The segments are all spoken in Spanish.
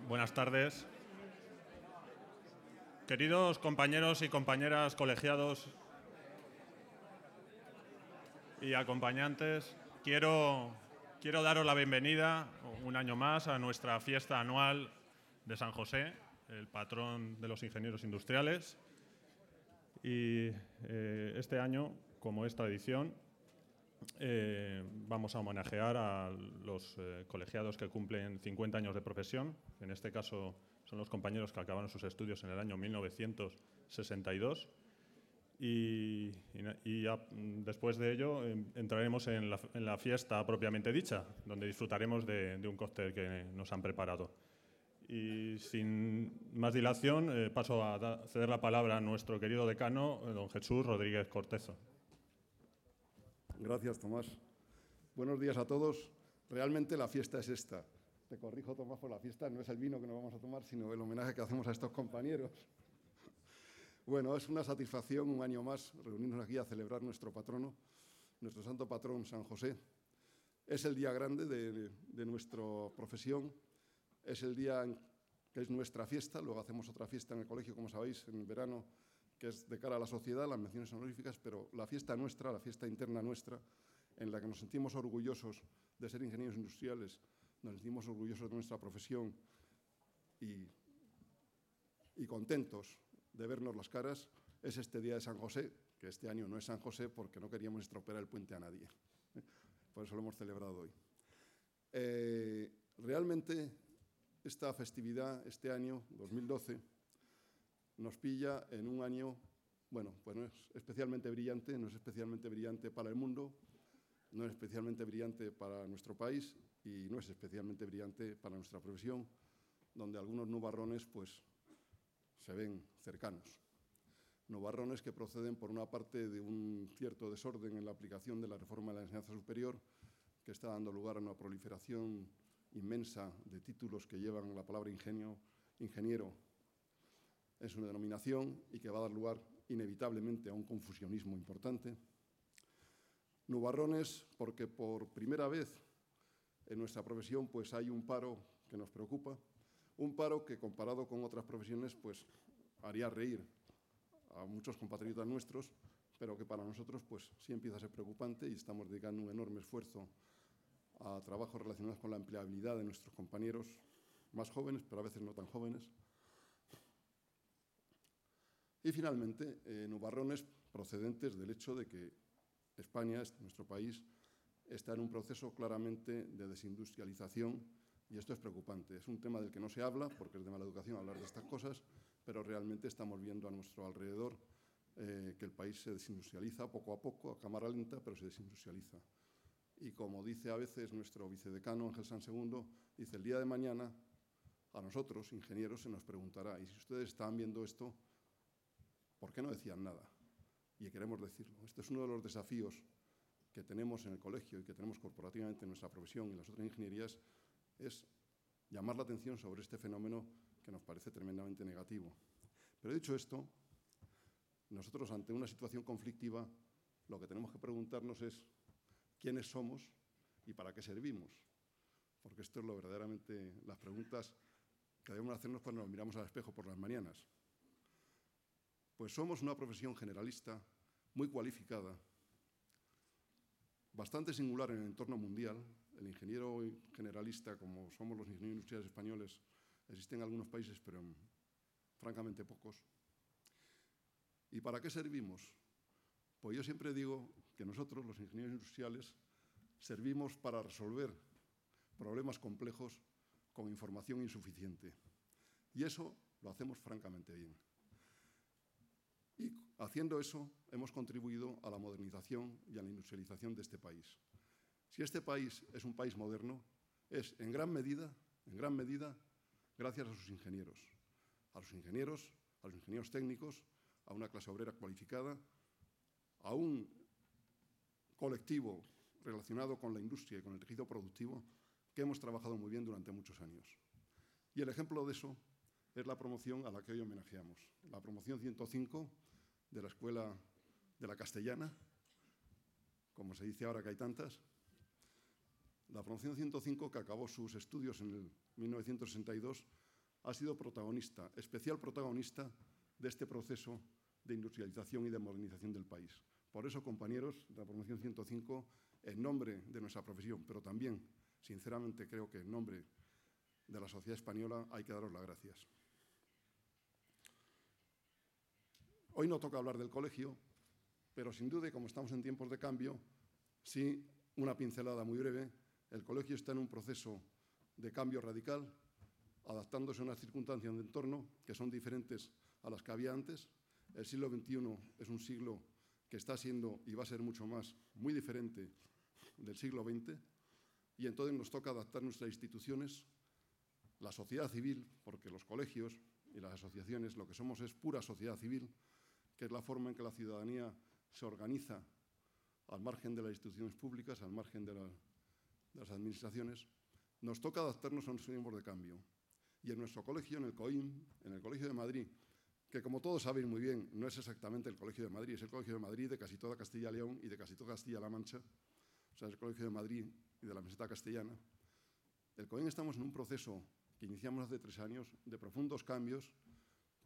Buenas tardes. Queridos compañeros y compañeras colegiados y acompañantes, quiero daros la bienvenida un año más a nuestra fiesta anual de San José, el patrón de los ingenieros industriales. Y este año, como esta edición, vamos a homenajear a los colegiados que cumplen 50 años de profesión. En este caso son los compañeros que acabaron sus estudios en el año 1962. Y después de ello entraremos en la fiesta propiamente dicha, donde disfrutaremos de un cóctel que nos han preparado. Y sin más dilación, paso a ceder la palabra a nuestro querido decano, don Jesús Rodríguez Cortezo. Gracias, Tomás. Buenos días a todos. Realmente la fiesta es esta. Te corrijo, Tomás, por la fiesta no es el vino que nos vamos a tomar, sino el homenaje que hacemos a estos compañeros. Bueno, es una satisfacción un año más reunirnos aquí a celebrar nuestro patrono, nuestro santo patrón San José. Es el día grande de nuestra profesión, es el día que es nuestra fiesta. Luego hacemos otra fiesta en el colegio, como sabéis, en el verano, que es de cara a la sociedad, las menciones honoríficas, pero la fiesta nuestra, la fiesta interna nuestra, en la que nos sentimos orgullosos de ser ingenieros industriales, nos sentimos orgullosos de nuestra profesión y contentos de vernos las caras, es este día de San José, que este año no es San José porque no queríamos estropear el puente a nadie. Por eso lo hemos celebrado hoy. Realmente esta festividad, este año, 2012, nos pilla en un año, bueno, pues no es especialmente brillante, no es especialmente brillante para el mundo, no es especialmente brillante para nuestro país y no es especialmente brillante para nuestra profesión, donde algunos nubarrones pues se ven cercanos. Nubarrones que proceden, por una parte, de un cierto desorden en la aplicación de la reforma de la enseñanza superior, que está dando lugar a una proliferación inmensa de títulos que llevan la palabra ingeniero en su denominación y que va a dar lugar inevitablemente a un confusionismo importante. Nubarrones porque por primera vez en nuestra profesión pues hay un paro que nos preocupa, un paro que comparado con otras profesiones pues haría reír a muchos compatriotas nuestros, pero que para nosotros pues sí empieza a ser preocupante y estamos dedicando un enorme esfuerzo a trabajos relacionados con la empleabilidad de nuestros compañeros más jóvenes, pero a veces no tan jóvenes. Y finalmente, nubarrones procedentes del hecho de que España, nuestro país, está en un proceso claramente de desindustrialización y esto es preocupante. Es un tema del que no se habla porque es de mala educación hablar de estas cosas, pero realmente estamos viendo a nuestro alrededor que el país se desindustrializa poco a poco, a cámara lenta, pero se desindustrializa. Y como dice a veces nuestro vicedecano Ángel San Segundo, dice el día de mañana a nosotros, ingenieros, se nos preguntará, y si ustedes estaban viendo esto, ¿por qué no decían nada? Y queremos decirlo. Este es uno de los desafíos que tenemos en el colegio y que tenemos corporativamente en nuestra profesión y en las otras ingenierías, es llamar la atención sobre este fenómeno que nos parece tremendamente negativo. Pero dicho esto, nosotros ante una situación conflictiva lo que tenemos que preguntarnos es quiénes somos y para qué servimos. Porque esto es lo verdaderamente las preguntas que debemos hacernos cuando nos miramos al espejo por las mañanas. Pues somos una profesión generalista, muy cualificada, bastante singular en el entorno mundial. El ingeniero generalista, como somos los ingenieros industriales españoles, existen en algunos países, pero francamente pocos. ¿Y para qué servimos? Pues yo siempre digo que nosotros, los ingenieros industriales, servimos para resolver problemas complejos con información insuficiente. Y eso lo hacemos francamente bien. Y haciendo eso hemos contribuido a la modernización y a la industrialización de este país. Si este país es un país moderno, es en gran medida, gracias a sus ingenieros. A los ingenieros técnicos, a una clase obrera cualificada, a un colectivo relacionado con la industria y con el tejido productivo que hemos trabajado muy bien durante muchos años. Y el ejemplo de eso es la promoción a la que hoy homenajeamos, la promoción 105 de la Escuela de la Castellana, como se dice ahora que hay tantas, la promoción 105 que acabó sus estudios en el 1962 ha sido protagonista, especial protagonista de este proceso de industrialización y de modernización del país. Por eso, compañeros de la promoción 105, en nombre de nuestra profesión, pero también, sinceramente, creo que en nombre de la sociedad española, hay que daros las gracias. Hoy no toca hablar del colegio, pero sin duda, como estamos en tiempos de cambio, sí, una pincelada muy breve. El colegio está en un proceso de cambio radical, adaptándose a unas circunstancias de entorno que son diferentes a las que había antes. El siglo XXI es un siglo que está siendo y va a ser mucho más, muy diferente del siglo XX, y entonces nos toca adaptar nuestras instituciones, la sociedad civil, porque los colegios y las asociaciones lo que somos es pura sociedad civil, que es la forma en que la ciudadanía se organiza al margen de las instituciones públicas, al margen de las administraciones. Nos toca adaptarnos a unos tiempos de cambio. Y en nuestro colegio, en el COIM, en el Colegio de Madrid, que como todos sabéis muy bien, no es exactamente el Colegio de Madrid, es el Colegio de Madrid de casi toda Castilla y León y de casi toda Castilla-La Mancha, o sea, es el Colegio de Madrid y de la Meseta Castellana. El COIM estamos en un proceso que iniciamos hace 3 años de profundos cambios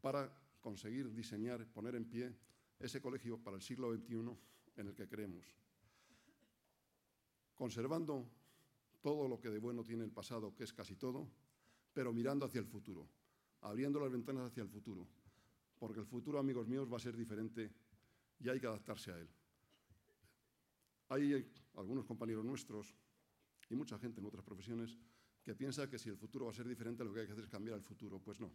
para conseguir diseñar, poner en pie ese colegio para el siglo XXI en el que creemos. Conservando todo lo que de bueno tiene el pasado, que es casi todo, pero mirando hacia el futuro, abriendo las ventanas hacia el futuro, porque el futuro, amigos míos, va a ser diferente y hay que adaptarse a él. Hay algunos compañeros nuestros y mucha gente en otras profesiones que piensa que si el futuro va a ser diferente, lo que hay que hacer es cambiar el futuro. Pues no,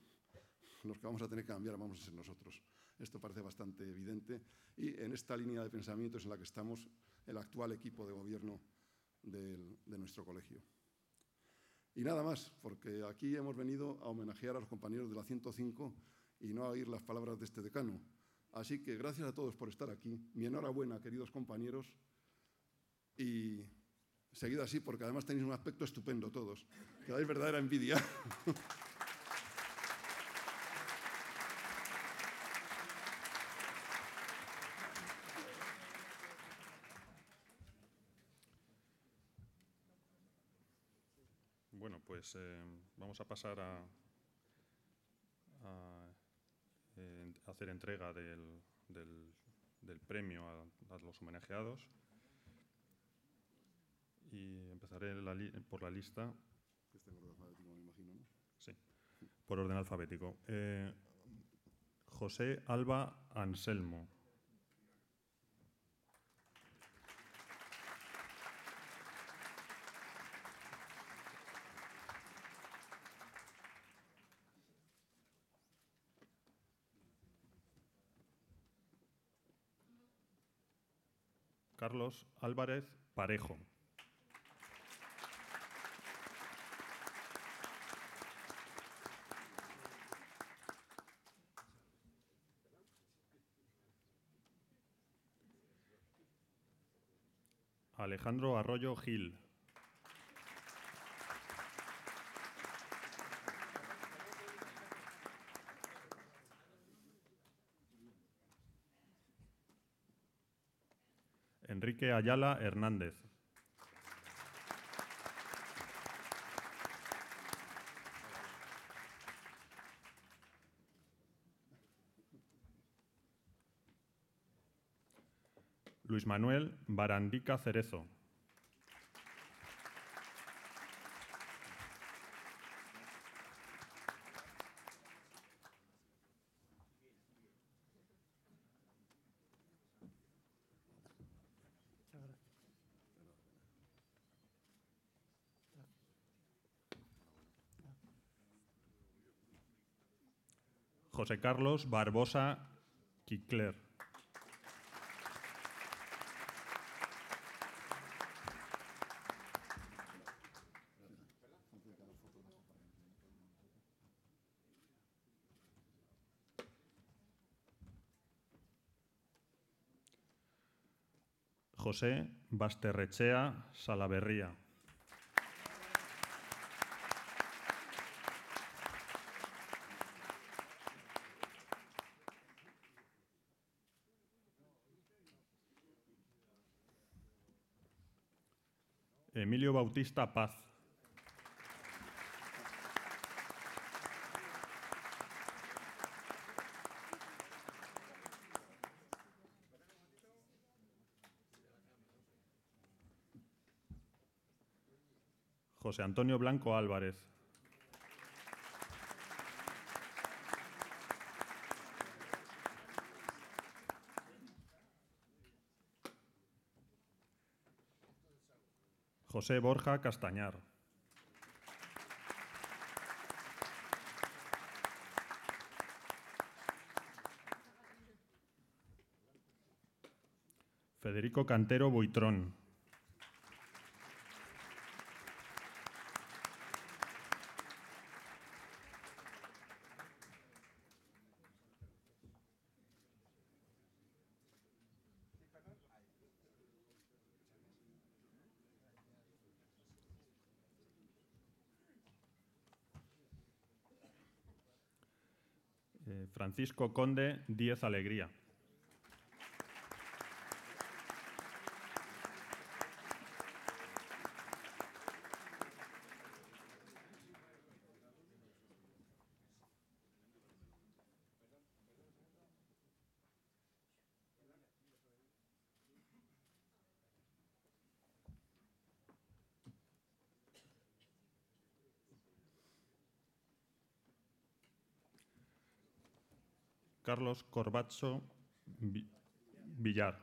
los que vamos a tener que cambiar vamos a ser nosotros. Esto parece bastante evidente y en esta línea de pensamiento es en la que estamos el actual equipo de gobierno de nuestro colegio. Y nada más, porque aquí hemos venido a homenajear a los compañeros de la 105 y no a oír las palabras de este decano. Así que gracias a todos por estar aquí. Mi enhorabuena, queridos compañeros, y seguid así, porque además tenéis un aspecto estupendo todos, que dais verdadera envidia. Bueno, pues vamos a pasar a hacer entrega del premio a los homenajeados. Y empezaré por la lista. Este orden alfabético, me imagino, ¿no? Sí, por orden alfabético. José Alba Anselmo. Carlos Álvarez Parejo. Alejandro Arroyo Gil. Enrique Ayala Hernández. Luis Manuel Barandica Cerezo. José Carlos Barbosa Quicler. José Basterrechea Salaverría. Emilio Bautista Paz. José Antonio Blanco Álvarez. José Borja Castañar. Federico Cantero Buitrón. Francisco Conde Díez Alegría. Carlos Corbacho Villar.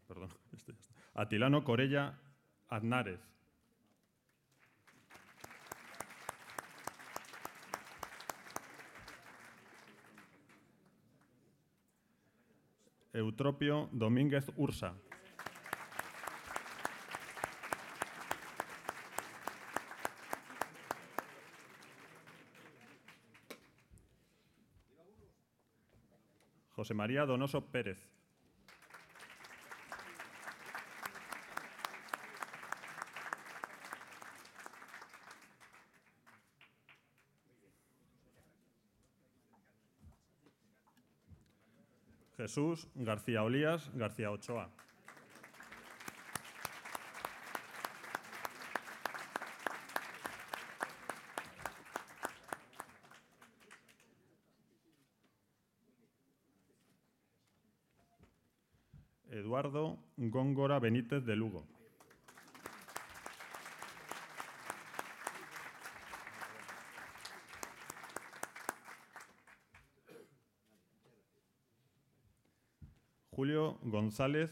Perdón. Atilano Corella Aznárez. Eutropio Domínguez Ursa. José María Donoso Pérez. Jesús García Olías García Ochoa. Eduardo Góngora Benítez de Lugo. Julio González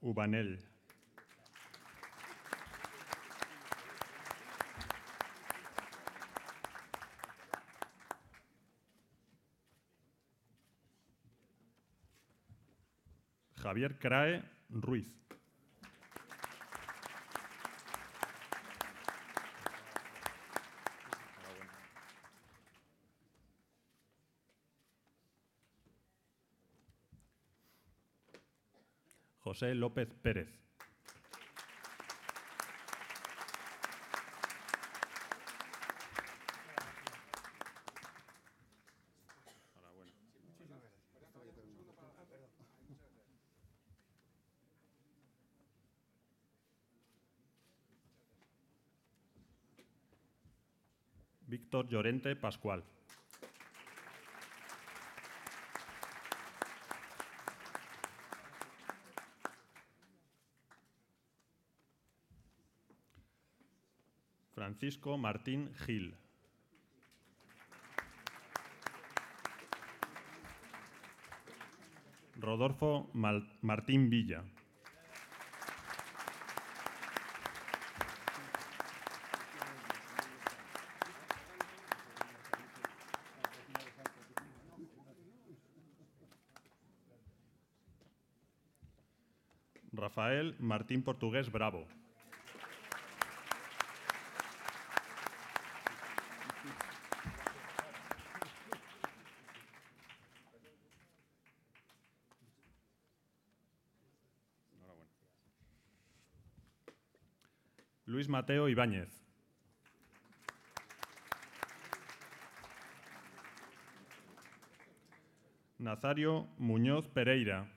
Ubanel. Javier Crae Ruiz. José López Pérez. Víctor Llorente Pascual. Francisco Martín Gil. Rodolfo Martín Villa. Rafael Martín Portugués Bravo. Luis Mateo Ibáñez. Nazario Muñoz Pereira.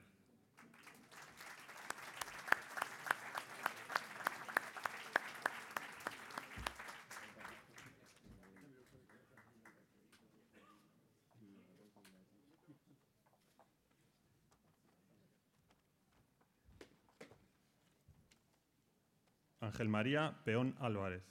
Ángel María Peón Álvarez.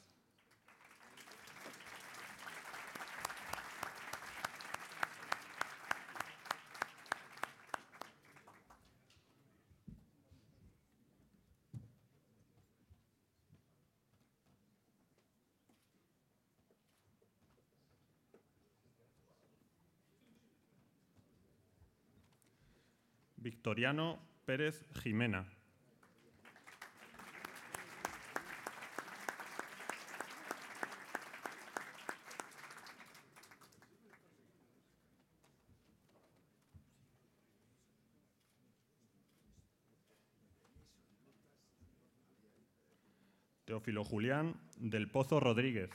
Victoriano Pérez Jimena. Teófilo Julián del Pozo Rodríguez.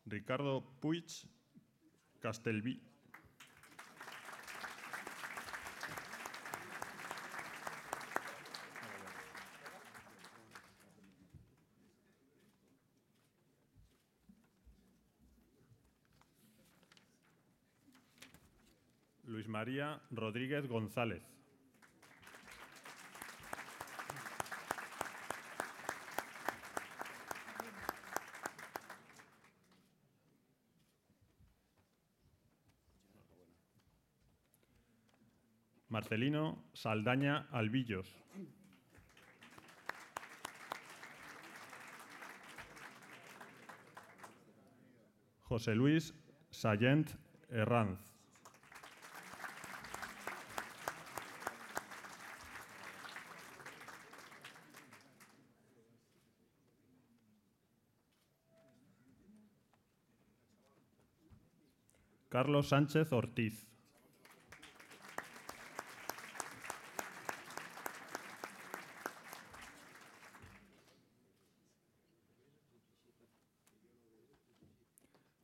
Ricardo Puig Castelví. Luis María Rodríguez González. Marcelino Saldaña Albillos. José Luis Sallent Herranz. Carlos Sánchez Ortiz.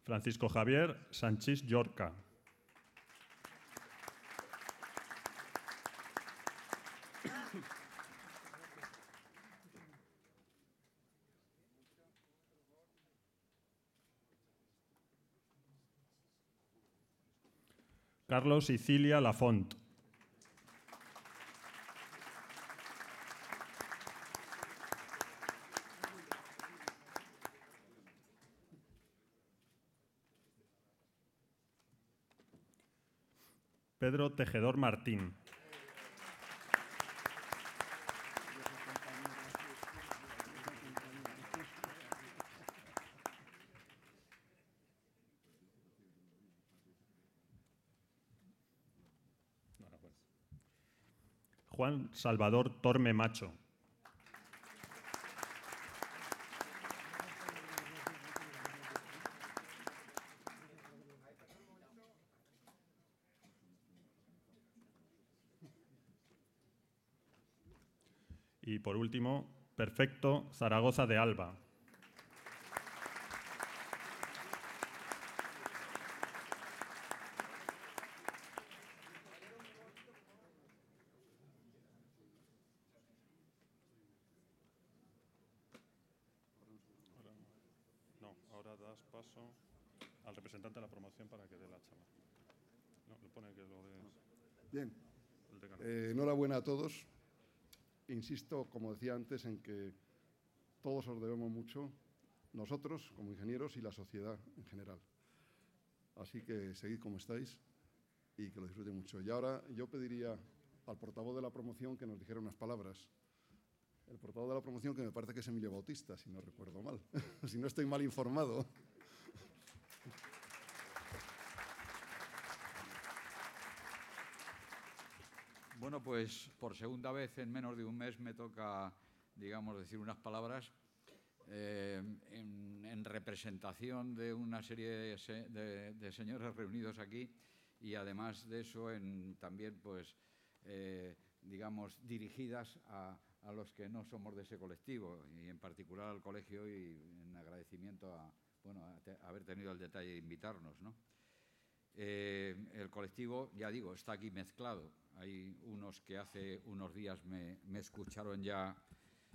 Francisco Javier Sanchís Llorca. Carlos Sicilia Lafont. Pedro Tejedor Martín. Juan Salvador Torme Macho. Y por último, Perfecto Zaragoza de Alba. No, ahora das paso al representante de la promoción para que dé la charla. No, le pone que lo des. Bien. Enhorabuena a todos. Insisto, como decía antes, en que todos os debemos mucho, nosotros como ingenieros y la sociedad en general. Así que seguid como estáis y que lo disfruten mucho. Y ahora yo pediría al portavoz de la promoción que nos dijera unas palabras. El portavoz de la promoción, que me parece que es Emilio Bautista, si no recuerdo mal, si no estoy mal informado. Bueno, pues por segunda vez en menos de un mes me toca, digamos, decir unas palabras en representación de una serie de señores reunidos aquí y además de eso también, pues, digamos, dirigidas a los que no somos de ese colectivo y en particular al colegio y en agradecimiento a haber tenido el detalle de invitarnos, ¿no? El colectivo, ya digo, está aquí mezclado. Hay unos que hace unos días me escucharon ya,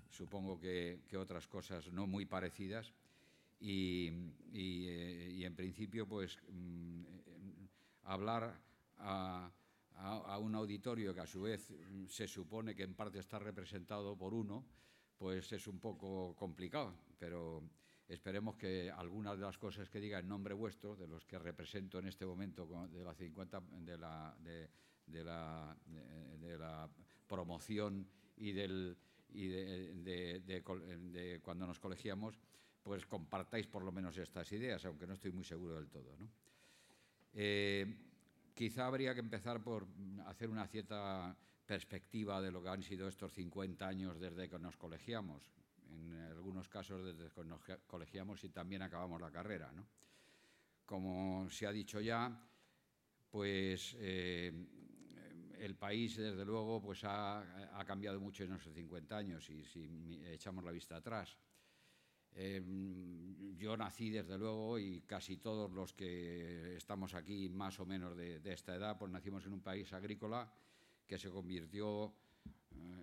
supongo que otras cosas no muy parecidas, y en principio, pues, hablar a un auditorio que a su vez se supone que en parte está representado por uno, pues es un poco complicado, pero esperemos que algunas de las cosas que diga en nombre vuestro, de los que represento en este momento de la 50 de la promoción y de cuando nos colegiamos, pues compartáis por lo menos estas ideas, aunque no estoy muy seguro del todo, ¿no? Quizá habría que empezar por hacer una cierta perspectiva de lo que han sido estos 50 años desde que nos colegiamos, en algunos casos desde que nos colegiamos y también acabamos la carrera, ¿no? Como se ha dicho ya, pues el país, desde luego, pues ha cambiado mucho en esos 50 años, y si echamos la vista atrás. Yo nací, desde luego, y casi todos los que estamos aquí más o menos de esta edad, pues nacimos en un país agrícola que se convirtió,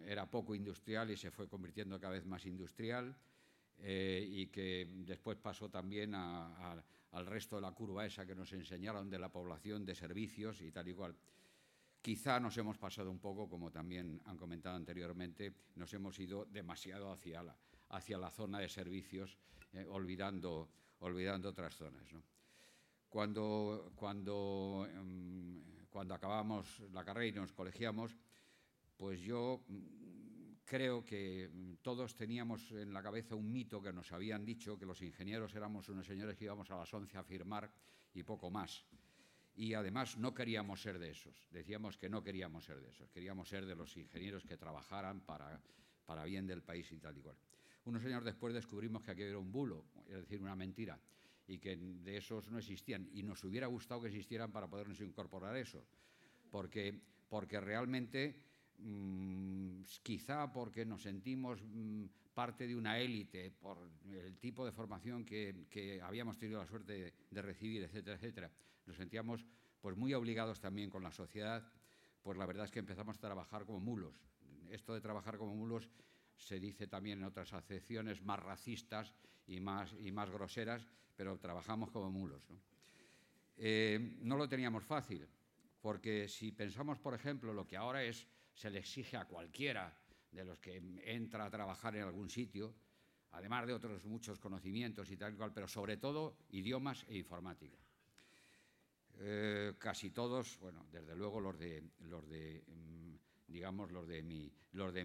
era poco industrial y se fue convirtiendo cada vez más industrial, y que después pasó también al resto de la curva esa que nos enseñaron de la población de servicios y tal y cual. Quizá nos hemos pasado un poco, como también han comentado anteriormente, nos hemos ido demasiado hacia la zona de servicios, olvidando otras zonas, ¿no? Cuando acabamos la carrera y nos colegiamos, pues yo creo que todos teníamos en la cabeza un mito que nos habían dicho, que los ingenieros éramos unos señores que íbamos a las 11 a firmar y poco más. Y además no queríamos ser de esos, decíamos que no queríamos ser de esos, queríamos ser de los ingenieros que trabajaran para bien del país y tal y cual. Unos años después descubrimos que aquello era un bulo, es decir, una mentira, y que de esos no existían, y nos hubiera gustado que existieran para podernos incorporar a eso, porque realmente, quizá porque nos sentimos parte de una élite, por el tipo de formación que habíamos tenido la suerte de recibir, etcétera, etcétera, nos sentíamos pues muy obligados también con la sociedad, pues la verdad es que empezamos a trabajar como mulos. Esto de trabajar como mulos se dice también en otras acepciones más racistas y más groseras, pero trabajamos como mulos, ¿no? No lo teníamos fácil, porque si pensamos, por ejemplo, lo que ahora se le exige a cualquiera de los que entra a trabajar en algún sitio, además de otros muchos conocimientos y tal y cual, pero sobre todo idiomas e informática. Casi todos, bueno, desde luego los de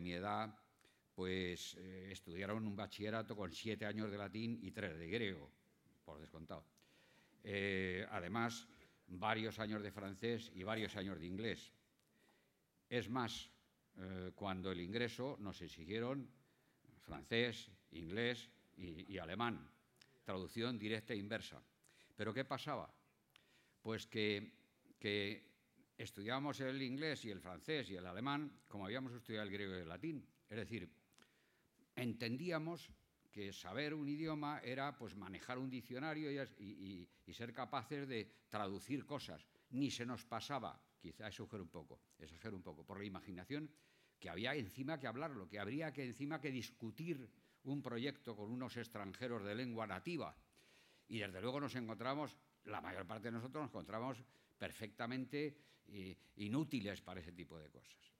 mi edad, pues estudiaron un bachillerato con 7 años de latín y 3 de griego, por descontado. Además, varios años de francés y varios años de inglés. Es más, cuando el ingreso nos exigieron francés, inglés y alemán, traducción directa e inversa. ¿Pero qué pasaba? Pues que estudiábamos el inglés y el francés y el alemán como habíamos estudiado el griego y el latín. Es decir, entendíamos que saber un idioma era pues manejar un diccionario y ser capaces de traducir cosas. Ni se nos pasaba, quizá exagero un poco, por la imaginación, que había encima que hablarlo, que habría que encima que discutir un proyecto con unos extranjeros de lengua nativa. Y desde luego la mayor parte de nosotros nos encontramos perfectamente inútiles para ese tipo de cosas.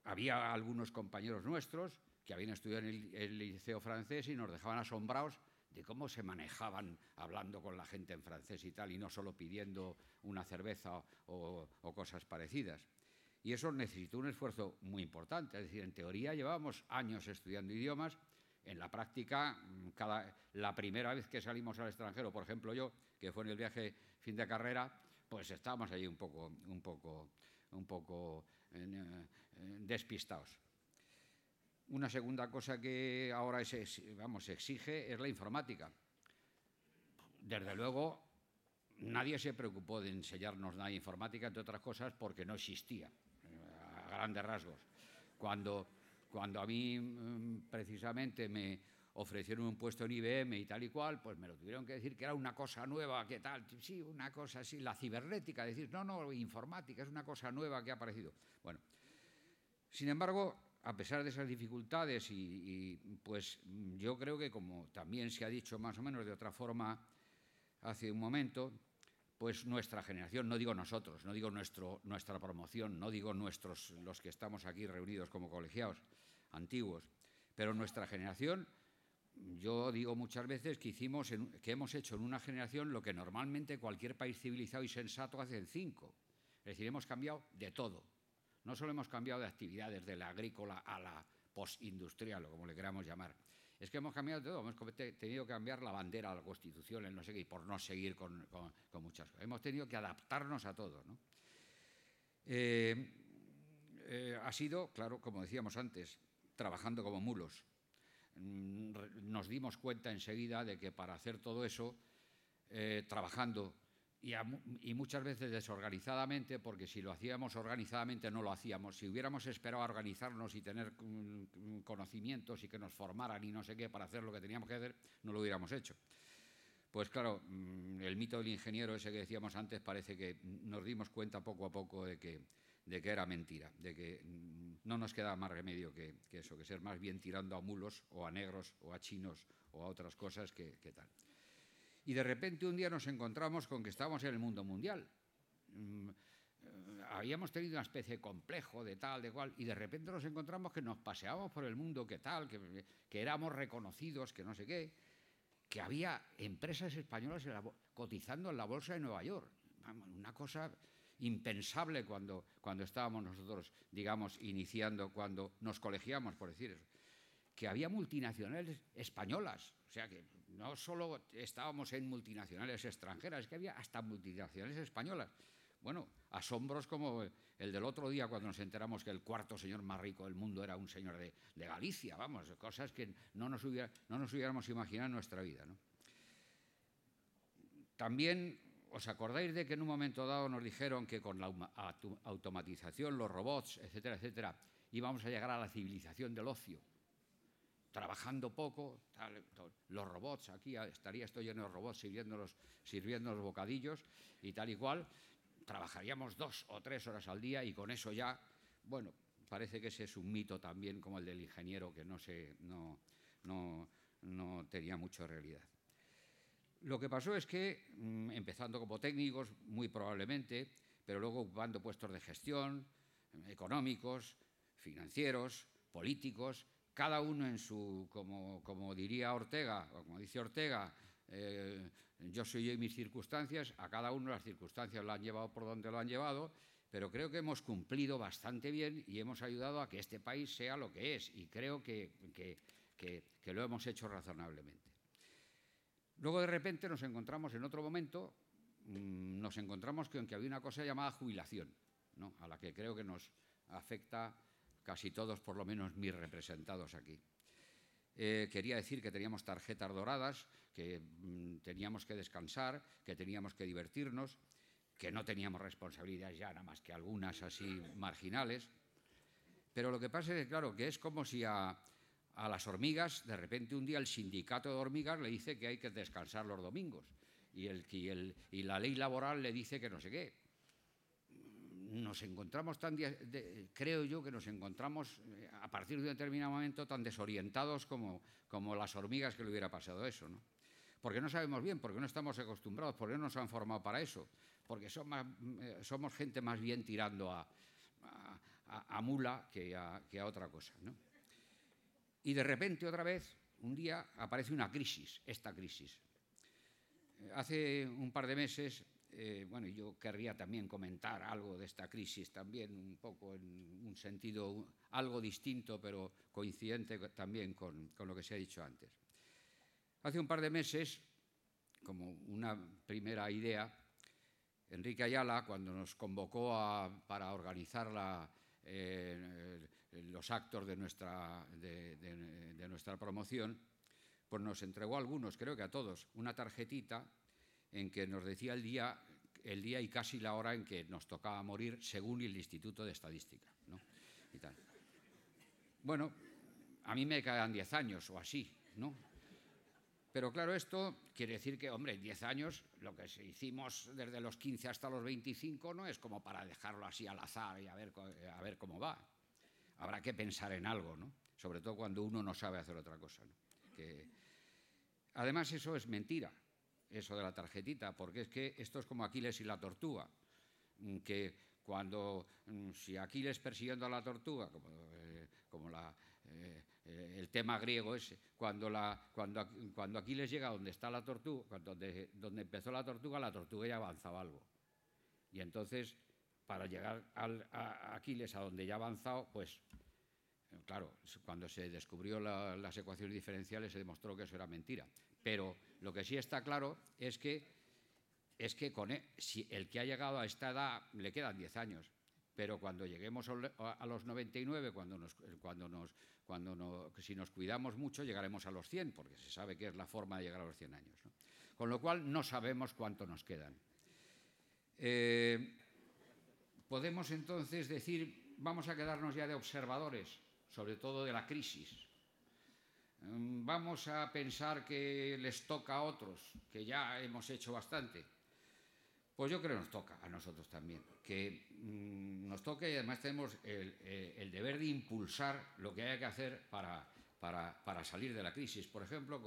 Había algunos compañeros nuestros que habían estudiado en el liceo francés y nos dejaban asombrados de cómo se manejaban hablando con la gente en francés y tal, y no solo pidiendo una cerveza o cosas parecidas. Y eso necesitó un esfuerzo muy importante. Es decir, en teoría llevábamos años estudiando idiomas. En la práctica, la primera vez que salimos al extranjero, por ejemplo yo, que fue en el viaje fin de carrera, pues estábamos allí un poco despistados. Una segunda cosa que ahora se exige es la informática. Desde luego, nadie se preocupó de enseñarnos nada de informática, entre otras cosas, porque no existía, a grandes rasgos. Cuando a mí precisamente ofrecieron un puesto en IBM y tal y cual, pues me lo tuvieron que decir que era una cosa nueva, que tal, sí, una cosa así, la cibernética, decir, no, informática, es una cosa nueva que ha aparecido. Bueno, sin embargo, a pesar de esas dificultades pues yo creo que, como también se ha dicho más o menos de otra forma hace un momento, pues nuestra generación, no digo nosotros, no digo nuestra promoción, no digo los que estamos aquí reunidos como colegiados antiguos, pero nuestra generación, yo digo muchas veces que hemos hecho en una generación lo que normalmente cualquier país civilizado y sensato hace en 5. Es decir, hemos cambiado de todo. No solo hemos cambiado de actividades de la agrícola a la postindustrial, o como le queramos llamar. Es que hemos cambiado de todo. Hemos tenido que cambiar la bandera a la Constitución, el no sé qué, y por no seguir con muchas cosas. Hemos tenido que adaptarnos a todo, ¿no? Ha sido, claro, como decíamos antes, trabajando como mulos. Nos dimos cuenta enseguida de que para hacer todo eso, trabajando y muchas veces desorganizadamente, porque si lo hacíamos organizadamente no lo hacíamos. Si hubiéramos esperado a organizarnos y tener conocimientos y que nos formaran y no sé qué para hacer lo que teníamos que hacer, no lo hubiéramos hecho. Pues claro, el mito del ingeniero ese que decíamos antes, parece que nos dimos cuenta poco a poco de que era mentira, de que no nos quedaba más remedio que eso, que ser más bien tirando a mulos o a negros o a chinos o a otras cosas que tal. Y de repente un día nos encontramos con que estábamos en el mundo mundial. Habíamos tenido una especie de complejo de tal, de cual, y de repente nos encontramos que nos paseábamos por el mundo, que tal, que éramos reconocidos, que no sé qué, que había empresas españolas cotizando en la bolsa de Nueva York. Una cosa impensable cuando estábamos nosotros, digamos, iniciando, cuando nos colegiamos, por decir eso. Que había multinacionales españolas, o sea que no solo estábamos en multinacionales extranjeras, es que había hasta multinacionales españolas. Bueno, asombros como el del otro día cuando nos enteramos que el cuarto señor más rico del mundo era un señor de Galicia, vamos, cosas que no nos hubiéramos imaginado en nuestra vida, ¿no? También, ¿os acordáis de que en un momento dado nos dijeron que con la automatización, los robots, etcétera, etcétera, íbamos a llegar a la civilización del ocio? Trabajando poco, los robots, aquí estaría esto lleno de robots sirviendo los bocadillos y tal y cual, trabajaríamos 2 o 3 horas al día y con eso ya, bueno, parece que ese es un mito también como el del ingeniero que no tenía mucha realidad. Lo que pasó es que, empezando como técnicos, muy probablemente, pero luego ocupando puestos de gestión, económicos, financieros, políticos, cada uno en su, como diría Ortega, o como dice Ortega, yo soy yo y mis circunstancias, a cada uno las circunstancias lo han llevado por donde lo han llevado, pero creo que hemos cumplido bastante bien y hemos ayudado a que este país sea lo que es, y creo que lo hemos hecho razonablemente. Luego de repente nos encontramos en otro momento, nos encontramos con que había una cosa llamada jubilación, ¿no? A la que creo que nos afecta casi todos, por lo menos mis representados aquí. Quería decir que teníamos tarjetas doradas, que teníamos que descansar, que teníamos que divertirnos, que no teníamos responsabilidades ya, nada más que algunas así marginales. Pero lo que pasa es que, claro, que es como si a las hormigas, de repente un día el sindicato de hormigas le dice que hay que descansar los domingos y la ley laboral le dice que no sé qué. Nos encontramos creo yo que nos encontramos a partir de un determinado momento tan desorientados como las hormigas que le hubiera pasado eso, ¿no? Porque no sabemos bien, porque no estamos acostumbrados, porque no nos han formado para eso, porque somos gente más bien tirando a mula que a otra cosa, ¿no? Y de repente otra vez, un día, aparece una crisis, esta crisis. Hace un par de meses, bueno, yo querría también comentar algo de esta crisis también, un poco en un sentido algo distinto, pero coincidente también con lo que se ha dicho antes. Hace un par de meses, como una primera idea, Enrique Ayala, cuando nos convocó para organizar los actos de nuestra promoción, pues nos entregó a algunos, creo que a todos, una tarjetita en que nos decía el día y casi la hora en que nos tocaba morir según el Instituto de Estadística, ¿no? Y tal. Bueno, a mí me quedan 10 años o así, ¿no? Pero claro, esto quiere decir que, hombre, en 10 años, lo que hicimos desde los 15 hasta los 25 no es como para dejarlo así al azar y a ver cómo va. Habrá que pensar en algo, ¿no? Sobre todo cuando uno no sabe hacer otra cosa, ¿no? Además, eso es mentira, eso de la tarjetita, porque es que esto es como Aquiles y la tortuga, que si Aquiles persiguiendo a la tortuga, como el tema griego ese, cuando Aquiles llega donde está la tortuga, donde empezó la tortuga ya avanzaba algo. Y entonces, para llegar a Aquiles, a donde ya ha avanzado, pues, claro, cuando se descubrió las ecuaciones diferenciales se demostró que eso era mentira. Pero lo que sí está claro es que si el que ha llegado a esta edad le quedan 10 años, pero cuando lleguemos a los 99, si nos cuidamos mucho, llegaremos a los 100, porque se sabe que es la forma de llegar a los 100 años, ¿no? Con lo cual no sabemos cuánto nos quedan. Podemos entonces decir, vamos a quedarnos ya de observadores, sobre todo de la crisis. Vamos a pensar que les toca a otros, que ya hemos hecho bastante. Pues yo creo que nos toca a nosotros también, que nos toca, y además tenemos el deber de impulsar lo que haya que hacer para salir de la crisis. Por ejemplo,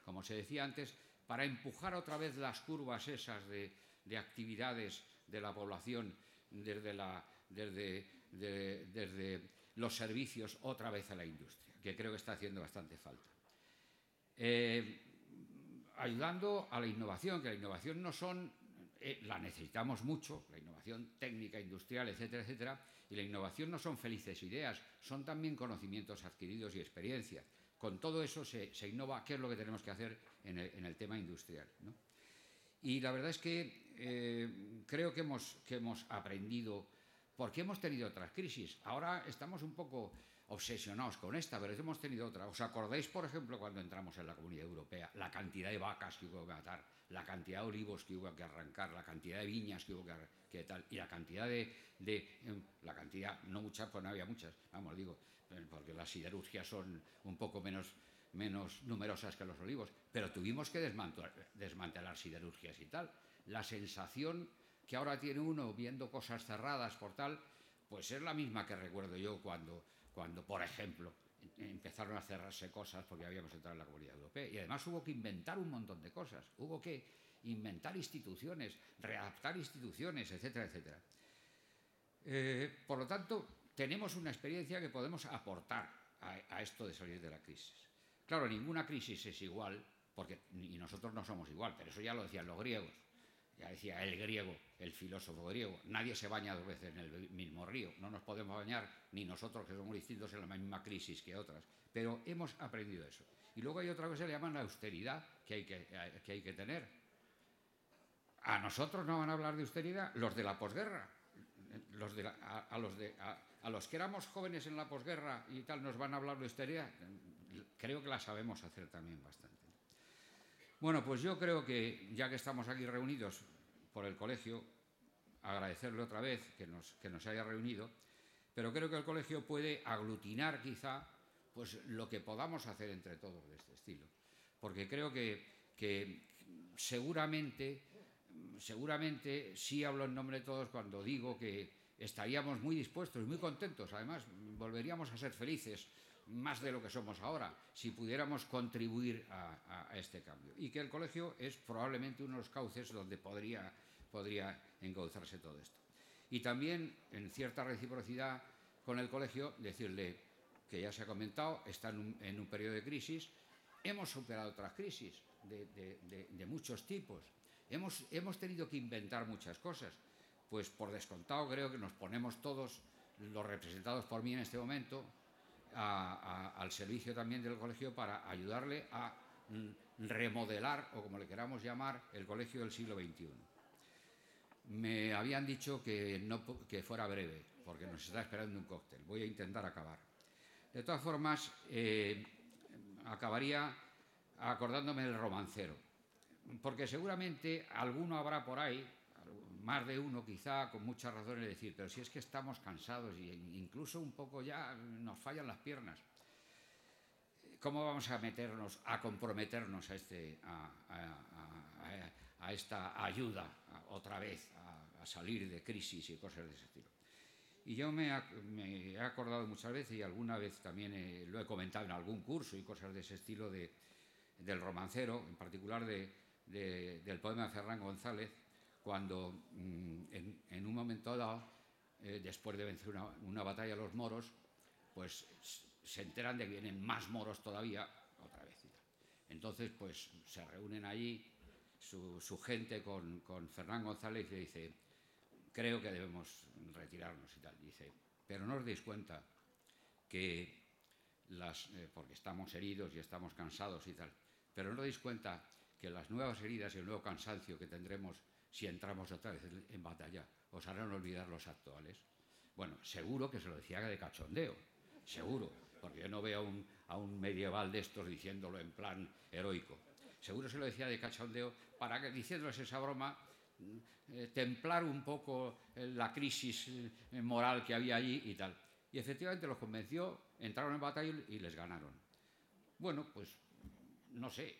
como se decía antes, para empujar otra vez las curvas esas de actividades de la población desde los servicios otra vez a la industria, que creo que está haciendo bastante falta. Ayudando a la innovación, que la innovación no son... la necesitamos mucho, la innovación técnica, industrial, etcétera, etcétera, y la innovación no son felices ideas, son también conocimientos adquiridos y experiencia. Con todo eso se innova, qué es lo que tenemos que hacer en el tema industrial, ¿no? Y la verdad es que creo que hemos aprendido, porque hemos tenido otras crisis. Ahora estamos un poco obsesionados con esta, pero hemos tenido otra. ¿Os acordáis, por ejemplo, cuando entramos en la Comunidad Europea, la cantidad de vacas que hubo que matar, la cantidad de olivos que hubo que arrancar, la cantidad de viñas que hubo que tal, y la cantidad la cantidad, no muchas, pues no había muchas, vamos, digo, porque las siderurgias son un poco menos numerosas que los olivos, pero tuvimos que desmantelar siderurgias y tal. La sensación que ahora tiene uno viendo cosas cerradas por tal, pues es la misma que recuerdo yo cuando por ejemplo, empezaron a cerrarse cosas porque habíamos entrado en la Comunidad Europea. Y además hubo que inventar un montón de cosas. Hubo que inventar instituciones, readaptar instituciones, etcétera, etcétera. Por lo tanto, tenemos una experiencia que podemos aportar a esto de salir de la crisis. Claro, ninguna crisis es igual, y nosotros no somos igual, pero eso ya lo decían los griegos. Ya decía el griego, el filósofo griego, nadie se baña 2 veces en el mismo río. No nos podemos bañar, ni nosotros, que somos distintos, en la misma crisis que otras. Pero hemos aprendido eso. Y luego hay otra cosa que se llama la austeridad que hay que tener. A nosotros no van a hablar de austeridad los de la posguerra. A los que éramos jóvenes en la posguerra y tal nos van a hablar de austeridad. Creo que la sabemos hacer también bastante. Bueno, pues yo creo que ya que estamos aquí reunidos por el colegio, agradecerle otra vez que nos haya reunido, pero creo que el colegio puede aglutinar quizá pues lo que podamos hacer entre todos de este estilo, porque creo que seguramente sí hablo en nombre de todos cuando digo que estaríamos muy dispuestos y muy contentos, además volveríamos a ser felices más de lo que somos ahora, si pudiéramos contribuir a este cambio. Y que el colegio es probablemente uno de los cauces donde podría encauzarse todo esto. Y también, en cierta reciprocidad con el colegio, decirle que ya se ha comentado, está en un periodo de crisis, hemos superado otras crisis de muchos tipos, hemos tenido que inventar muchas cosas, pues por descontado creo que nos ponemos todos, los representados por mí en este momento, al servicio también del colegio para ayudarle a remodelar, o como le queramos llamar, el colegio del siglo XXI. Me habían dicho que fuera breve, porque nos está esperando un cóctel. Voy a intentar acabar. De todas formas, acabaría acordándome del romancero, porque seguramente alguno habrá por ahí, más de uno quizá, con muchas razones de decir, pero si es que estamos cansados e incluso un poco ya nos fallan las piernas. ¿cómo vamos a comprometernos a esta ayuda otra vez a salir de crisis y cosas de ese estilo? Y yo me he acordado muchas veces, y alguna vez también lo he comentado en algún curso y cosas de ese estilo, del romancero, en particular del poema de Fernán González, cuando en un momento dado, después de vencer una batalla a los moros, pues se enteran de que vienen más moros todavía, otra vez. Entonces, pues se reúnen allí su gente con Fernán González y le dice: creo que debemos retirarnos y tal. Dice: pero no os dais cuenta que porque estamos heridos y estamos cansados y tal, pero no os dais cuenta que las nuevas heridas y el nuevo cansancio que tendremos si entramos otra vez en batalla os harán olvidar los actuales. Bueno, seguro que se lo decía de cachondeo, seguro, porque yo no veo a un medieval de estos diciéndolo en plan heroico. Seguro se lo decía de cachondeo para que, diciéndoles esa broma, templar un poco la crisis moral que había allí y tal. Y efectivamente los convenció, entraron en batalla y les ganaron. Bueno, pues no sé,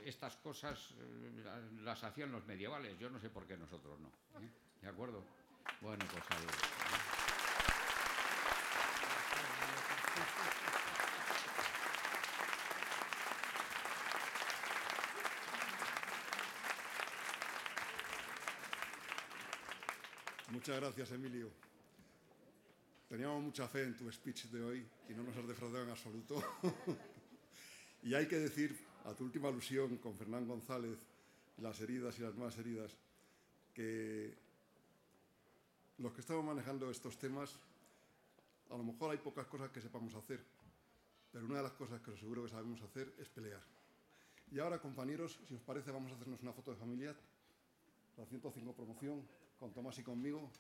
estas cosas las hacían los medievales, yo no sé por qué nosotros no. ¿De acuerdo? Bueno, pues adiós. Muchas gracias, Emilio. Teníamos mucha fe en tu speech de hoy y no nos has defraudado en absoluto. Y hay que decir, a tu última alusión con Fernán González, las heridas y las nuevas heridas, que los que estamos manejando estos temas, a lo mejor hay pocas cosas que sepamos hacer, pero una de las cosas que seguro que sabemos hacer es pelear. Y ahora, compañeros, si os parece, vamos a hacernos una foto de familia, la 105 promoción, con Tomás y conmigo.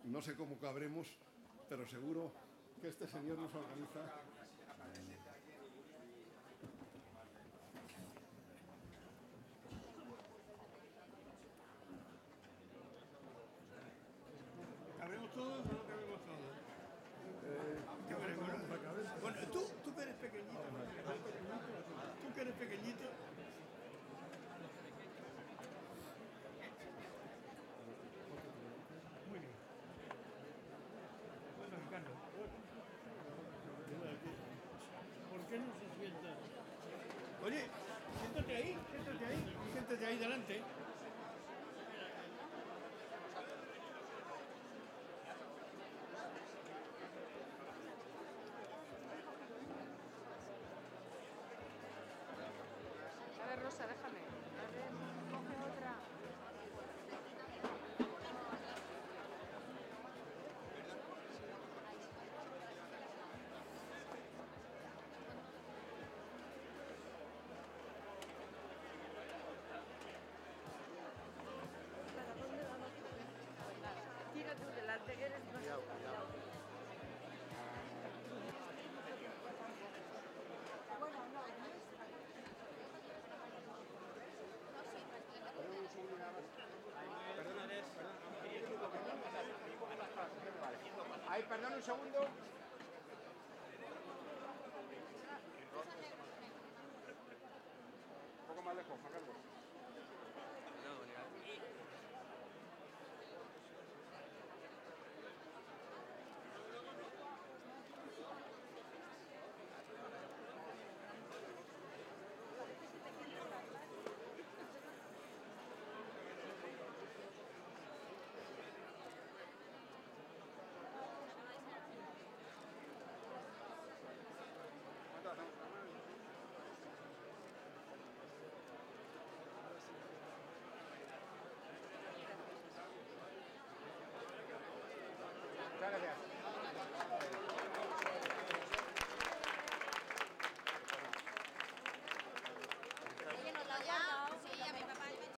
No sé cómo cabremos, pero seguro que este señor nos organiza. ¿Cabemos todos o no cabemos todos? Bueno, tú que eres pequeñito, tú que eres pequeñito. Muy bien. Bueno, Ricardo, ¿por qué no se sienta? Oye, siéntate ahí delante. A ver, Rosa, déjame. A ver, coge otra. Tira tú delante, que eres más. Ay, perdón un segundo. Un poco más lejos, Juan Carlos.